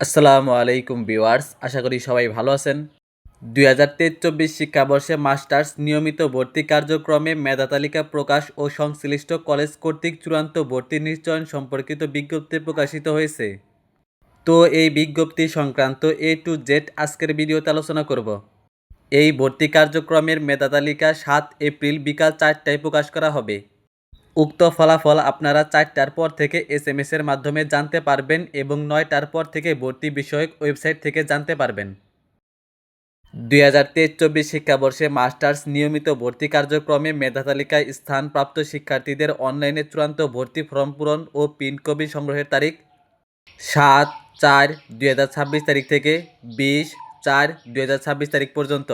আসসালামু আলাইকুম ভিউয়ার্স, আশা করি সবাই ভালো আছেন। 2023-24 শিক্ষাবর্ষে মাস্টার্স নিয়মিত ভর্তি কার্যক্রমে মেধা তালিকা প্রকাশ ও সংশ্লিষ্ট কলেজ কর্তৃক চূড়ান্ত ভর্তি নিশ্চয়ন সম্পর্কিত বিজ্ঞপ্তি প্রকাশিত হয়েছে। তো এই বিজ্ঞপ্তি সংক্রান্ত A to Z আজকের ভিডিওতে আলোচনা করব। এই ভর্তি কার্যক্রমের মেধা তালিকা 7 এপ্রিল বিকাল 4টায় প্রকাশ করা হবে। উক্ত ফলাফল আপনারা 4টার পর থেকে SMS এর মাধ্যমে জানতে পারবেন এবং 9টার পর থেকে ভর্তি বিষয়ক ওয়েবসাইট থেকে জানতে পারবেন। 2023-24 শিক্ষাবর্ষে মাস্টার্স নিয়মিত ভর্তি কার্যক্রমে মেধা তালিকায় স্থানপ্রাপ্ত শিক্ষার্থীদের অনলাইনে চূড়ান্ত ভর্তি ফর্ম পূরণ ও প্রিন্ট কপি সংগ্রহের তারিখ 7/4/2026 তারিখ থেকে 20/4/2026 তারিখ পর্যন্ত।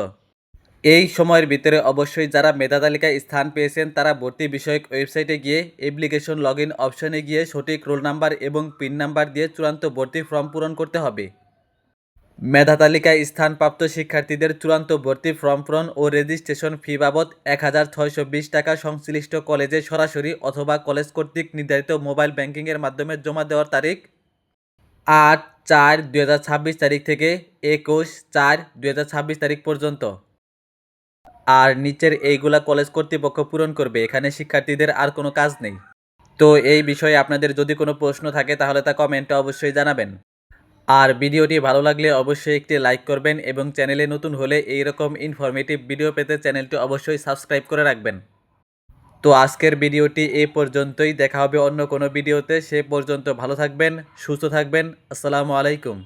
এই সময়ের ভিতরে অবশ্যই যারা মেধা তালিকায় স্থান পেয়েছেন তারা ভর্তি বিষয়ক ওয়েবসাইটে গিয়ে অ্যাপ্লিকেশন লগইন অপশনে গিয়ে সঠিক রোল নাম্বার এবং পিন নাম্বার দিয়ে চূড়ান্ত ভর্তি ফর্ম পূরণ করতে হবে। মেধা তালিকায় স্থানপ্রাপ্ত শিক্ষার্থীদের চূড়ান্ত ভর্তি ফর্ম পূরণ ও রেজিস্ট্রেশন ফি বাবদ 1620 টাকা সংশ্লিষ্ট কলেজে সরাসরি অথবা কলেজ কর্তৃক নির্ধারিত মোবাইল ব্যাংকিংয়ের মাধ্যমে জমা দেওয়ার তারিখ 8/4/2026 তারিখ থেকে 21/4/2026 তারিখ পর্যন্ত। আর নিচের এইগুলা কলেজ কর্তৃপক্ষ পূরণ করবে, এখানে শিক্ষার্থীদের আর কোনো কাজ নেই। তো এই বিষয়ে আপনাদের যদি কোনো প্রশ্ন থাকে তাহলে তা কমেন্টে অবশ্যই জানাবেন। আর ভিডিওটি ভালো লাগলে অবশ্যই একটি লাইক করবেন এবং চ্যানেলে নতুন হলে এইরকম ইনফরমেটিভ ভিডিও পেতে চ্যানেলটি অবশ্যই সাবস্ক্রাইব করে রাখবেন। তো আজকের ভিডিওটি এই পর্যন্তই, দেখা হবে অন্য কোনো ভিডিওতে। সে পর্যন্ত ভালো থাকবেন, সুস্থ থাকবেন। আসসালামু আলাইকুম।